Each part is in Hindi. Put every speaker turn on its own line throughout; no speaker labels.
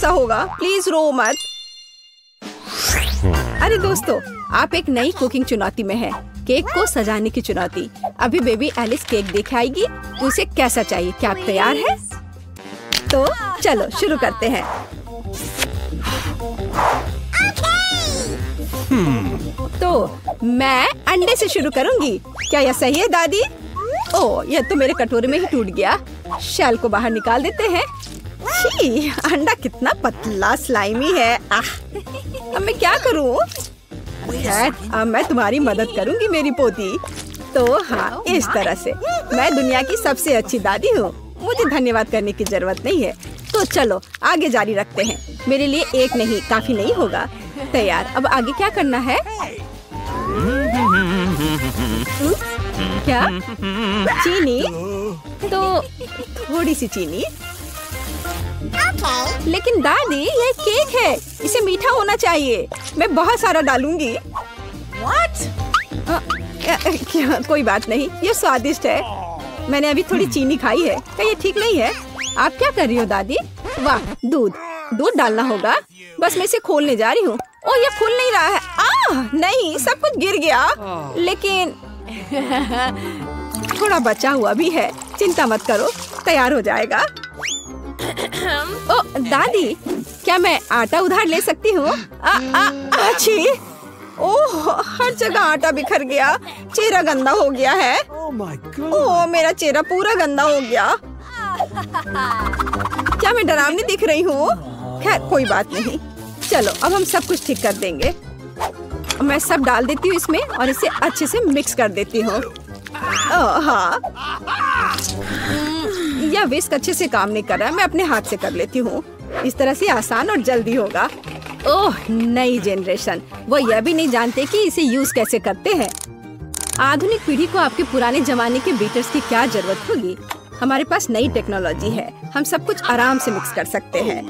कैसा होगा? प्लीज रो मत। अरे दोस्तों, आप एक नई कुकिंग चुनौती में हैं। केक को सजाने की चुनौती। अभी बेबी एलिस केक देख आएगी। उसे कैसा चाहिए? क्या आप तैयार हैं? तो चलो शुरू करते हैं। तो मैं अंडे से शुरू करूंगी। क्या यह सही है दादी? ओह, यह तो मेरे कटोरे में ही टूट गया। शेल को बाहर निकाल देते हैं। छी, अंडा कितना पतला स्लाइमी है। अब मैं क्या करूं? अब मैं तुम्हारी मदद करूंगी मेरी पोती। तो हाँ, इस तरह से मैं दुनिया की सबसे अच्छी दादी हूँ। मुझे धन्यवाद करने की जरूरत नहीं है। तो चलो आगे जारी रखते हैं। मेरे लिए एक नहीं काफी नहीं होगा। तैयार। अब आगे क्या करना है? क्या? चीनी? तो थोड़ी सी चीनी। लेकिन दादी, यह केक है, इसे मीठा होना चाहिए। मैं बहुत सारा डालूंगी। क्या? कोई बात नहीं, ये स्वादिष्ट है। मैंने अभी थोड़ी चीनी खाई है। क्या ये ठीक नहीं है? आप क्या कर रही हो दादी? वाह, दूध डालना होगा। बस मैं इसे खोलने जा रही हूँ। ओ, ये खुल नहीं रहा है। नहीं, सब कुछ गिर गया। लेकिन थोड़ा बचा हुआ भी है। चिंता मत करो, तैयार हो जाएगा। ओ दादी, क्या मैं आटा उधार ले सकती हूँ? अच्छी। ओह, हर जगह आटा बिखर गया। चेहरा गंदा हो गया है। ओह, मेरा चेहरा पूरा गंदा हो गया। क्या मैं डरावनी दिख रही हूँ? खैर कोई बात नहीं। चलो अब हम सब कुछ ठीक कर देंगे। मैं सब डाल देती हूँ इसमें और इसे अच्छे से मिक्स कर देती हूँ। हाँ, यह विस्क अच्छे से काम नहीं कर रहा है। मैं अपने हाथ से कर लेती हूँ। इस तरह से आसान और जल्दी होगा। ओह, नई जनरेशन, वो यह भी नहीं जानते कि इसे यूज कैसे करते हैं। आधुनिक पीढ़ी को आपके पुराने जमाने के बीटर्स की क्या जरूरत होगी? हमारे पास नई टेक्नोलॉजी है। हम सब कुछ आराम से मिक्स कर सकते हैं।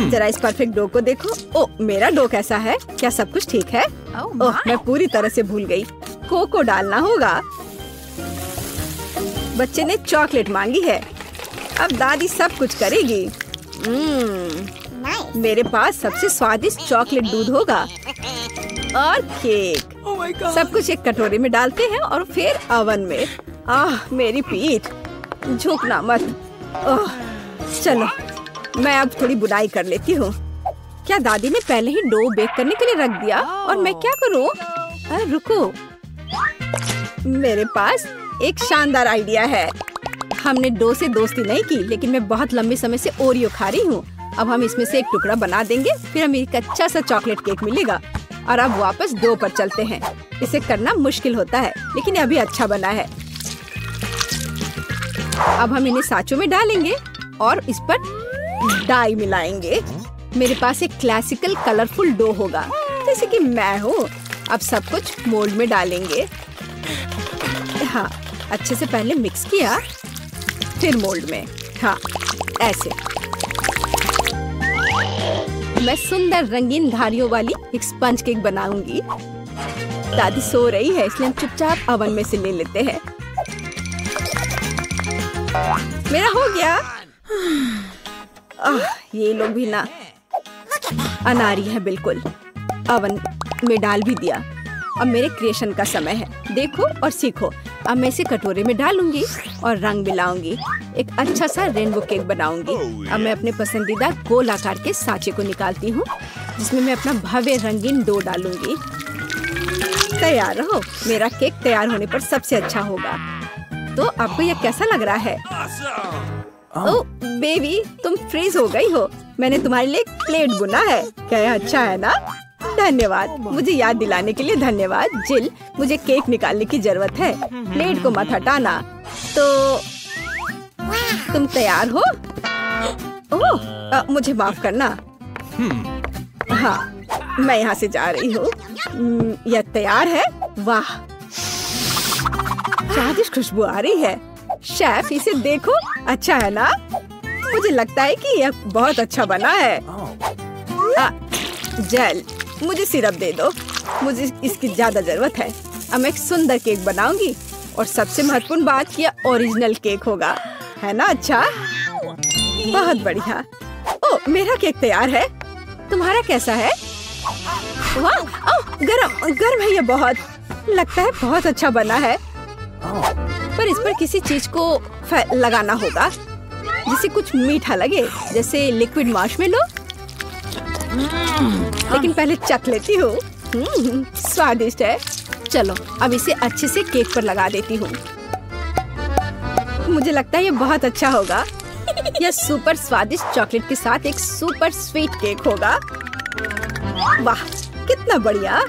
जरा इस परफेक्ट डो को देखो। ओह, मेरा डो कैसा है? क्या सब कुछ ठीक है? ओह, मैं पूरी तरह से भूल गई। कोको डालना होगा। बच्चे ने चॉकलेट मांगी है। अब दादी सब कुछ करेगी। मेरे पास सबसे स्वादिष्ट चॉकलेट दूध होगा और केक। सब कुछ एक कटोरे में डालते हैं और फिर ओवन में। मेरी पीठ। झुकना मत। चलो मैं अब थोड़ी बुनाई कर लेती हूँ। क्या दादी ने पहले ही डो बेक करने के लिए रख दिया? और मैं क्या करूँ? रुको, मेरे पास एक शानदार आइडिया है। हमने डो से दोस्ती नहीं की, लेकिन मैं बहुत लंबे समय से ओरियो खा रही हूँ। अब हम इसमें से एक टुकड़ा बना देंगे, फिर हमें एक अच्छा सा चॉकलेट केक मिलेगा। और अब वापस डो पर चलते हैं। इसे करना मुश्किल होता है, लेकिन अभी अच्छा बना है। अब हम इन्हें साँचों में डालेंगे और इस पर डाई मिलाएंगे। मेरे पास एक क्लासिकल कलरफुल डो होगा, जैसे कि मैं हूँ। अब सब कुछ मोल्ड में डालेंगे। हाँ, अच्छे से पहले मिक्स किया, फिर मोल्ड में। हाँ, ऐसे। मैं सुंदर रंगीन धारियों वाली एक स्पंज केक बनाऊंगी। दादी सो रही है, इसलिए हम चुपचाप ओवन में से ले लेते हैं। मेरा हो गया। ये लोग भी ना अनारी है बिल्कुल। ओवन में डाल भी दिया। अब मेरे क्रिएशन का समय है। देखो और सीखो। अब मैं इसे कटोरे में डालूंगी और रंग मिलाऊंगी। एक अच्छा सा रेनबो केक बनाऊंगी। अब मैं अपने पसंदीदा गोल आकार के सांचे को निकालती हूँ, जिसमें मैं अपना भव्य रंगीन डो डालूंगी। तैयार रहो, मेरा केक तैयार होने पर सबसे अच्छा होगा। तो आपको यह कैसा लग रहा है? ओह बेबी, तुम फ्रीज हो गई हो। मैंने तुम्हारे लिए एक प्लेट बुना है। क्या यह अच्छा है ना? धन्यवाद, मुझे याद दिलाने के लिए धन्यवाद। जिल, मुझे केक निकालने की जरूरत है। प्लेट को मत हटाना। तो तुम तैयार हो? ओह, मुझे माफ करना। हाँ, मैं यहाँ से जा रही हूँ। यह तैयार है। वाह, स्वादिष्ट खुशबू आ रही है। शेफ, इसे देखो, अच्छा है ना? मुझे लगता है कि यह बहुत अच्छा बना है। जेल, मुझे सिरप दे दो। मुझे इसकी ज्यादा जरूरत है। अब मैं एक सुंदर केक बनाऊंगी और सबसे महत्वपूर्ण बात, यह ओरिजिनल केक होगा, है ना? अच्छा, बहुत बढ़िया। ओह, मेरा केक तैयार है। तुम्हारा कैसा है? वाह, ओह, गरम गरम है ये बहुत। लगता है बहुत अच्छा बना है। पर इस पर किसी चीज को लगाना होगा जिससे कुछ मीठा लगे, जैसे लिक्विड मार्शमेलो। लेकिन पहले चख लेती हूँ। स्वादिष्ट है। चलो अब इसे अच्छे से केक पर लगा देती हूँ। मुझे लगता है ये बहुत अच्छा होगा। यह सुपर स्वादिष्ट चॉकलेट के साथ एक सुपर स्वीट केक होगा। वाह, कितना बढ़िया।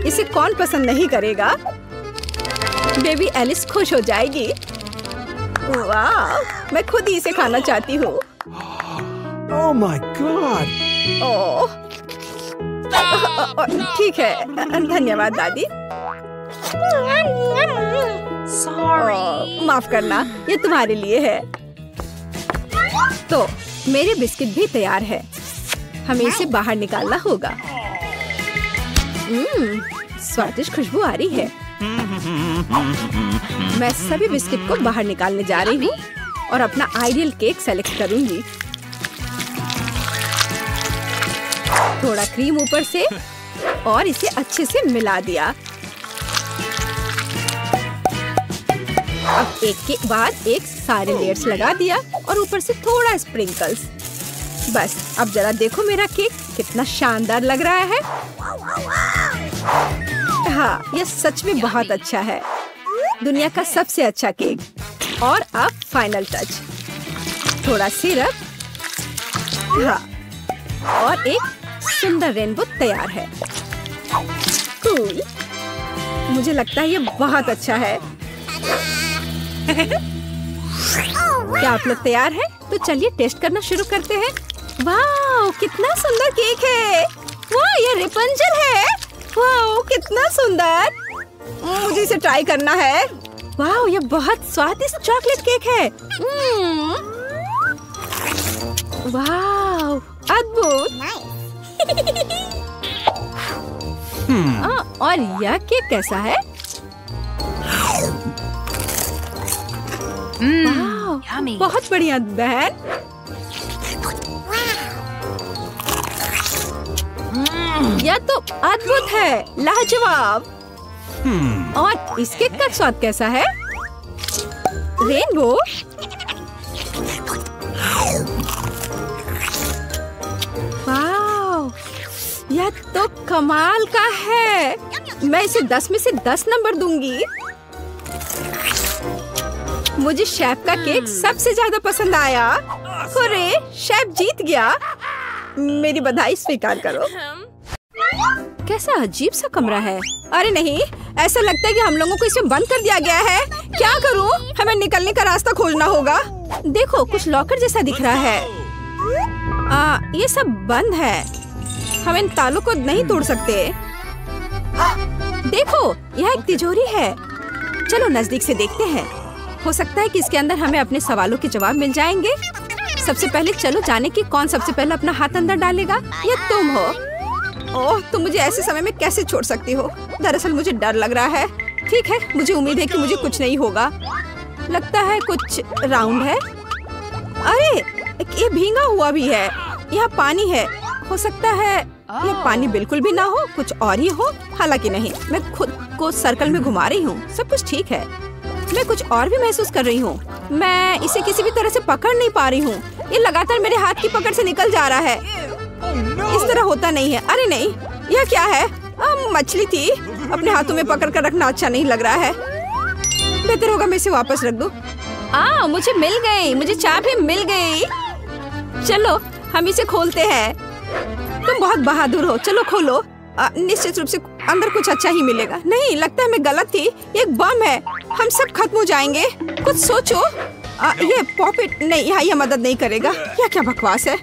इसे कौन पसंद नहीं करेगा? बेबी एलिस खुश हो जाएगी। वाह, मैं खुद ही इसे खाना चाहती हूँ।
Oh my God!
ओह, ठीक है, धन्यवाद दादी। माफ करना, ये तुम्हारे लिए है। तो मेरे बिस्किट भी तैयार है। हमें इसे बाहर निकालना होगा। स्वादिष्ट खुशबू आ रही है। मैं सभी बिस्किट को बाहर निकालने जा रही हूँ और अपना आइडियल केक सेलेक्ट करूंगी। थोड़ा क्रीम ऊपर से और इसे अच्छे से मिला दिया। अब एक के बाद एक सारे लेयर्स लगा दिया और ऊपर से थोड़ा स्प्रिंकल्स। बस अब जरा देखो मेरा केक कितना शानदार लग रहा है। हाँ, यह सच में बहुत अच्छा है। दुनिया का सबसे अच्छा केक। और अब फाइनल टच, थोड़ा सिरप। हाँ, और एक सुंदर रेनबो तैयार है। कूल। मुझे लगता है ये बहुत अच्छा है। क्या आप लोग तैयार हैं? तो चलिए टेस्ट करना शुरू करते हैं। वाह, कितना सुंदर केक है। वाह, ये रेपंजल है। वाह, कितना सुंदर। मुझे इसे ट्राई करना है। वाह, ये बहुत स्वादिष्ट चॉकलेट केक है। वाह, अद्भुत। और यह केक कैसा है? बहुत बढ़िया बहन। यह तो अद्भुत है, लाजवाब। और इस केक का स्वाद कैसा है? रेनबो। वाह, यह तो कमाल का है। मैं इसे 10 में से 10 नंबर दूंगी। मुझे शेफ का केक सबसे ज्यादा पसंद आया। अरे, शेफ जीत गया। मेरी बधाई स्वीकार करो। कैसा अजीब सा कमरा है। अरे नहीं, ऐसा लगता है कि हम लोगों को इसमें बंद कर दिया गया है। क्या करूं? हमें निकलने का रास्ता खोजना होगा। देखो, कुछ लॉकर जैसा दिख रहा है। ये सब बंद है। हम इन तालों को नहीं तोड़ सकते। देखो, यह एक तिजोरी है। चलो नजदीक से देखते हैं। हो सकता है कि इसके अंदर हमें अपने सवालों के जवाब मिल जाएंगे। सबसे पहले चलो जाने की कौन सबसे पहले अपना हाथ अंदर डालेगा। ये तुम हो। ओह, तुम मुझे ऐसे समय में कैसे छोड़ सकती हो? दरअसल मुझे डर लग रहा है। ठीक है, मुझे उम्मीद है कि मुझे कुछ नहीं होगा। लगता है कुछ राउंड है। अरे, ये भींगा हुआ भी है। यहाँ पानी है। हो सकता है ये पानी बिल्कुल भी ना हो, कुछ और ही हो। हालांकि नहीं, मैं खुद को सर्कल में घुमा रही हूँ। सब कुछ ठीक है। मैं कुछ और भी महसूस कर रही हूँ। मैं इसे किसी भी तरह से पकड़ नहीं पा रही हूँ। ये लगातार मेरे हाथ की पकड़ से निकल जा रहा है। इस तरह होता नहीं है। अरे नहीं, यह क्या है? मछली थी। अपने हाथों में पकड़ कर रखना अच्छा नहीं लग रहा है। बेहतर होगा मैं इसे वापस रख दूं। मुझे मिल गई। मुझे चाबी मिल गई। चलो हम इसे खोलते हैं। तुम बहुत बहादुर हो। चलो खोलो। निश्चित रूप से अंदर कुछ अच्छा ही मिलेगा। नहीं, लगता है मैं गलत थी। ये एक बम है। हम सब खत्म हो जाएंगे। कुछ सोचो। ये पॉकेट नहीं, यहाँ यह मदद नहीं करेगा। यह क्या बकवास है?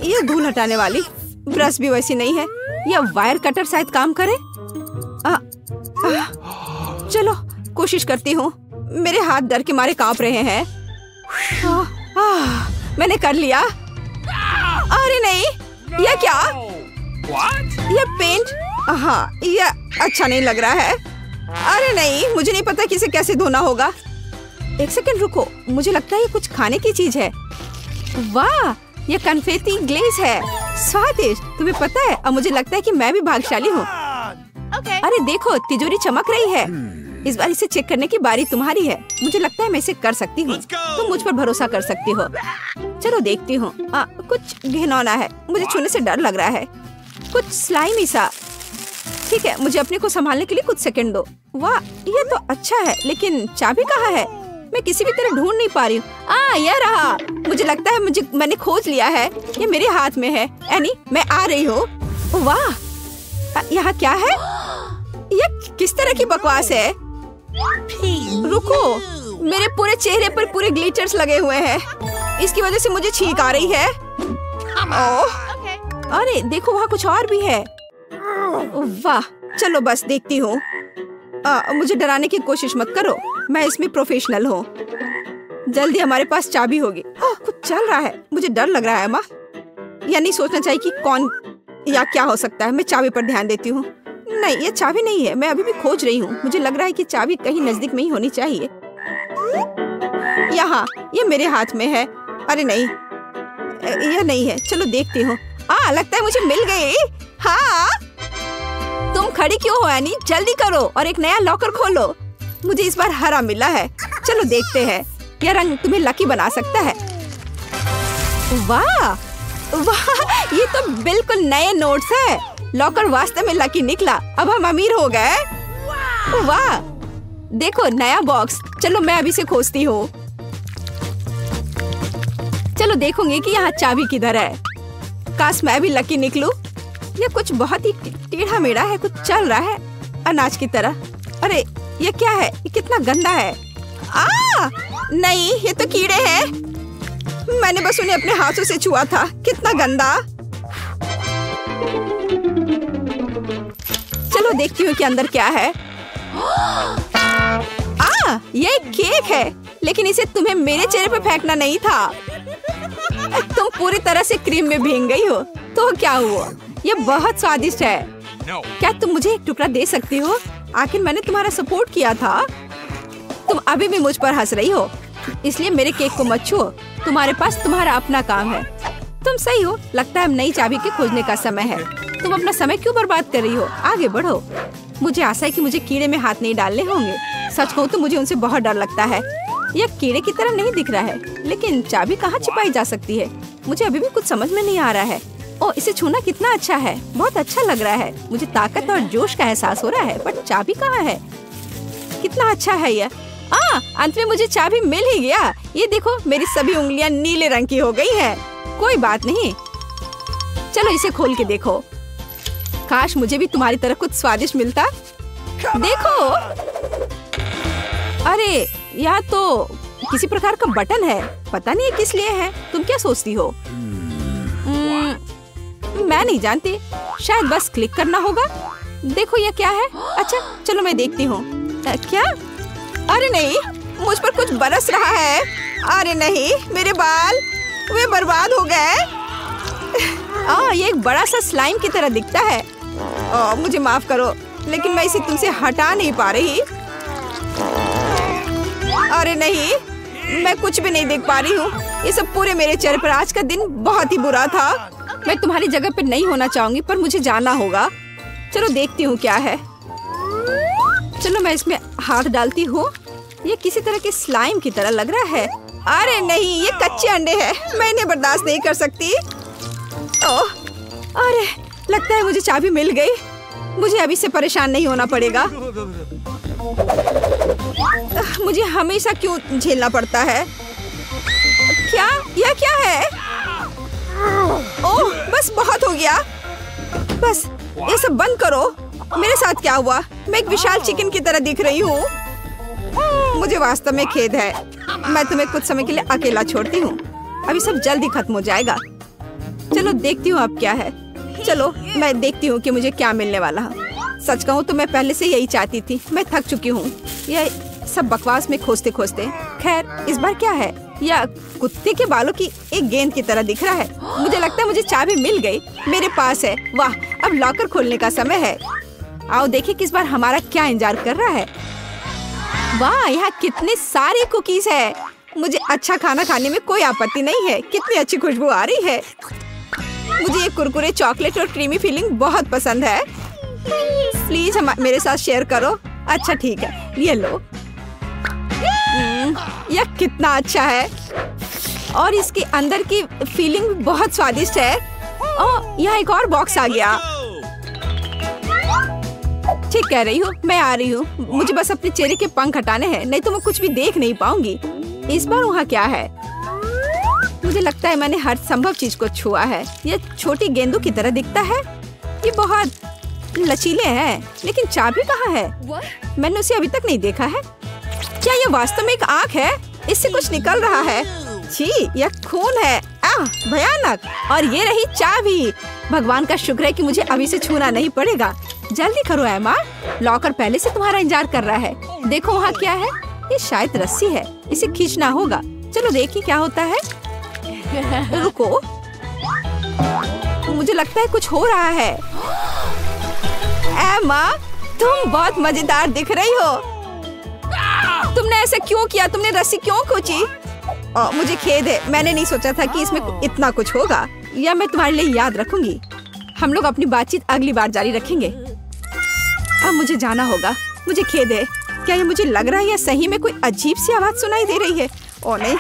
ये धूल हटाने वाली ब्रश भी वैसी नहीं है। यह वायर कटर शायद काम करे। चलो कोशिश करती हूँ। मेरे हाथ डर के मारे कांप रहे हैं। मैंने कर लिया। अरे नहीं, यह क्या? यह पेंट। हाँ, यह अच्छा नहीं लग रहा है। अरे नहीं, मुझे नहीं पता कि इसे कैसे धोना होगा। एक सेकंड रुको, मुझे लगता है ये कुछ खाने की चीज है। वाह, ये कन्फेटी ग्लेज है, स्वादिष्ट। तुम्हें पता है, अब मुझे लगता है कि मैं भी भाग्यशाली हूँ। अरे देखो, तिजोरी चमक रही है। इस बार इसे चेक करने की बारी तुम्हारी है। मुझे लगता है मैं इसे कर सकती हूँ। तुम मुझ पर भरोसा कर सकती हो। चलो देखती हूँ। कुछ घिनौना है, मुझे छूने से डर लग रहा है। कुछ स्लाइमी सा। ठीक है, मुझे अपने को संभालने के लिए कुछ सेकंड दो। वाह, ये तो अच्छा है, लेकिन चाबी कहाँ है? मैं किसी भी तरह ढूंढ नहीं पा रही हूँ। यह रहा। मुझे लगता है मैंने खोज लिया है। ये मेरे हाथ में है। एनी, मैं आ रही हूँ। वाह, यहाँ क्या है? यह किस तरह की बकवास है? रुको, मेरे पूरे चेहरे पर पूरे ग्लिटर्स लगे हुए हैं। इसकी वजह से मुझे छींक आ रही है। अरे देखो, वहाँ कुछ और भी है। वाह, चलो बस देखती हूँ। मुझे डराने की कोशिश मत करो, मैं इसमें प्रोफेशनल हूँ। जल्दी हमारे पास चाबी होगी। कुछ चल रहा है, मुझे डर लग रहा है माँ। या नहीं सोचना चाहिए कि कौन या क्या हो सकता है। मैं चाबी पर ध्यान देती हूँ। नहीं, ये चाबी नहीं है, मैं अभी भी खोज रही हूँ। मुझे लग रहा है कि चाबी कहीं नजदीक में ही होनी चाहिए। यहाँ, ये मेरे हाथ में है। अरे नहीं, यह नहीं है। चलो देखती हूँ। लगता है मुझे मिल गई। हाँ, तुम खड़ी क्यों हो एनी? जल्दी करो और एक नया लॉकर खोलो। मुझे इस बार हरा मिला है। चलो देखते हैं, यह रंग तुम्हें लकी बना सकता है। वाह वाह, ये तो बिल्कुल नए नोट्स है। लॉकर वास्तव में लकी निकला। अब हम अमीर हो गए। वाह, देखो नया बॉक्स। चलो मैं अभी से खोजती हूँ। चलो देखूंगी कि यहाँ चाबी किधर है। काश मैं भी लकी निकलूं। ये कुछ बहुत ही टेढ़ा मेढ़ा है, कुछ चल रहा है अनाज की तरह। अरे ये क्या है? ये कितना गंदा है। नहीं, ये तो कीड़े हैं। मैंने बस उन्हें अपने हाथों से छुआ था। कितना गंदा। चलो देखती हूँ कि अंदर क्या है। ये एक केक है, लेकिन इसे तुम्हें मेरे चेहरे पर फेंकना नहीं था। तुम पूरी तरह से क्रीम में भीग गई हो। तो क्या हुआ? ये बहुत स्वादिष्ट है। क्या तुम मुझे एक टुकड़ा दे सकती हो? आखिर मैंने तुम्हारा सपोर्ट किया था। तुम अभी भी मुझ पर हंस रही हो, इसलिए मेरे केक को मत छुओ। तुम्हारे पास तुम्हारा अपना काम है। तुम सही हो, लगता है अब नई चाबी के खोजने का समय है। तुम अपना समय क्यों बर्बाद कर रही हो? आगे बढ़ो। मुझे आशा है कि मुझे कीड़े में हाथ नहीं डालने होंगे। सच कहूँ तो मुझे उनसे बहुत डर लगता है। यह कीड़े की तरह नहीं दिख रहा है, लेकिन चाबी कहाँ छिपाई जा सकती है? मुझे अभी भी कुछ समझ में नहीं आ रहा है। इसे छूना कितना अच्छा है, बहुत अच्छा लग रहा है। मुझे ताकत और जोश का एहसास हो रहा है, बट चाबी कहाँ है? कितना अच्छा है यह। अंत में मुझे चाबी मिल ही गया। ये देखो, मेरी सभी उंगलियां नीले रंग की हो गई हैं। कोई बात नहीं, चलो इसे खोल के देखो। काश मुझे भी तुम्हारी तरह कुछ स्वादिष्ट मिलता। देखो, अरे यहाँ तो किसी प्रकार का बटन है। पता नहीं किस लिए है। तुम क्या सोचती हो? मैं नहीं जानती, शायद बस क्लिक करना होगा। देखो ये क्या है। अच्छा चलो मैं देखती हूँ। क्या? अरे नहीं, मुझ पर कुछ बरस रहा है। अरे नहीं, मेरे बाल वे बर्बाद हो गए। ये एक बड़ा सा स्लाइम की तरह दिखता है। मुझे माफ करो, लेकिन मैं इसे तुमसे हटा नहीं पा रही। अरे नहीं, मैं कुछ भी नहीं देख पा रही हूँ। ये सब पूरे मेरे चेहरे पर। आज का दिन बहुत ही बुरा था। मैं तुम्हारी जगह पर नहीं होना चाहूंगी, पर मुझे जाना होगा। चलो देखती हूँ क्या है। चलो मैं इसमें हाथ डालती हूँ। ये किसी तरह के स्लाइम की तरह लग रहा है। अरे नहीं, ये कच्चे अंडे हैं। मैं इन्हें बर्दाश्त नहीं कर सकती। अरे लगता है मुझे चाबी मिल गई। मुझे अभी से परेशान नहीं होना पड़ेगा। मुझे हमेशा क्यों झेलना पड़ता है? क्या? यह क्या है? ओह बस बहुत हो गया। बस ये सब बंद करो। मेरे साथ क्या हुआ? मैं एक विशाल चिकन की तरह दिख रही हूँ। मुझे वास्तव में खेद है। मैं तुम्हें कुछ समय के लिए अकेला छोड़ती हूँ। अभी सब जल्दी खत्म हो जाएगा। चलो देखती हूँ अब क्या है। चलो मैं देखती हूँ कि मुझे क्या मिलने वाला है। सच कहूँ तो मैं पहले से यही चाहती थी। मैं थक चुकी हूँ यह सब बकवास में खोजते खोजते। खैर इस बार क्या है? यह कुत्ते के बालों की एक गेंद की तरह दिख रहा है। मुझे लगता है मुझे चाबी मिल गई, मेरे पास है। वाह, अब लॉकर खोलने का समय है। आओ देखिए किस बार हमारा क्या इंतजार कर रहा है। वाह, यहाँ कितने सारे कुकीज है। मुझे अच्छा खाना खाने में कोई आपत्ति नहीं है। कितनी अच्छी खुशबू आ रही है। मुझे ये कुरकुरे चॉकलेट और क्रीमी फीलिंग बहुत पसंद है। प्लीज मेरे साथ शेयर करो। अच्छा ठीक है, ये लो। यह कितना अच्छा है और इसके अंदर की फीलिंग बहुत स्वादिष्ट है। ओह, यहाँ एक और बॉक्स आ गया। ठीक कह रही हूँ, मैं आ रही हूँ। मुझे बस अपने चेहरे के पंख हटाने हैं, नहीं तो मैं कुछ भी देख नहीं पाऊंगी। इस बार वहाँ क्या है? मुझे लगता है मैंने हर संभव चीज को छुआ है। ये छोटी गेंदों की तरह दिखता है। ये बहुत लचीले हैं, लेकिन चाबी कहाँ है? मैंने उसे अभी तक नहीं देखा है। क्या ये वास्तव में एक आँख है? इससे कुछ निकल रहा है। छी, यह खून है। भयानक। और ये रही चाबी। भगवान का शुक्र है कि मुझे अभी से छूना नहीं पड़ेगा। जल्दी करो एमा, लॉकर पहले से तुम्हारा इंतजार कर रहा है। देखो वहाँ क्या है? ये शायद रस्सी है, इसे खींचना होगा। चलो देखिए क्या होता है। रुको, मुझे लगता है कुछ हो रहा है। एमा, तुम बहुत मजेदार दिख रही हो। तुमने ऐसा क्यों किया? तुमने रस्सी क्यों खींची? मुझे खेद है, मैंने नहीं सोचा था कि इसमें इतना कुछ होगा। या मैं तुम्हारे लिए याद रखूंगी। हम लोग अपनी बातचीत अगली बार जारी रखेंगे। अब मुझे जाना होगा। मुझे खेद है। क्या ये मुझे लग रहा है या सही में कोई अजीब सी आवाज सुनाई दे रही है? ओ नहीं,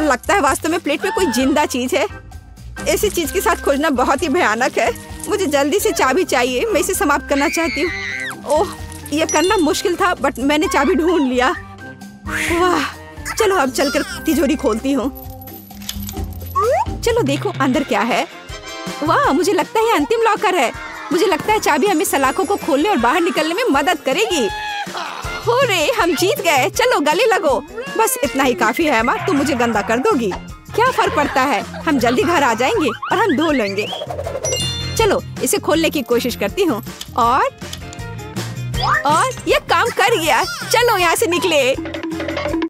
लगता है वास्तव में प्लेट में कोई जिंदा चीज है। ऐसी चीज के साथ खोजना बहुत ही भयानक है। मुझे जल्दी से चाबी चाहिए, मैं इसे समाप्त करना चाहती हूँ। ओह, यह करना मुश्किल था, बट मैंने चाबी ढूंढ लिया। वाह, चलो अब चलकर तिजोरी खोलती हूँ। चलो देखो अंदर क्या है। वाह, मुझे लगता है अंतिम लॉकर है। मुझे लगता है चाबी हमें सलाखों को खोलने और बाहर निकलने में मदद करेगी। हो रे, हम जीत गए। चलो गले लगो। बस इतना ही काफी है एमा, तुम मुझे गंदा कर दोगी। क्या फर्क पड़ता है, हम जल्दी घर आ जाएंगे और हम धो लेंगे। चलो इसे खोलने की कोशिश करती हूँ। और ये काम कर गया। चलो यहाँ से निकले।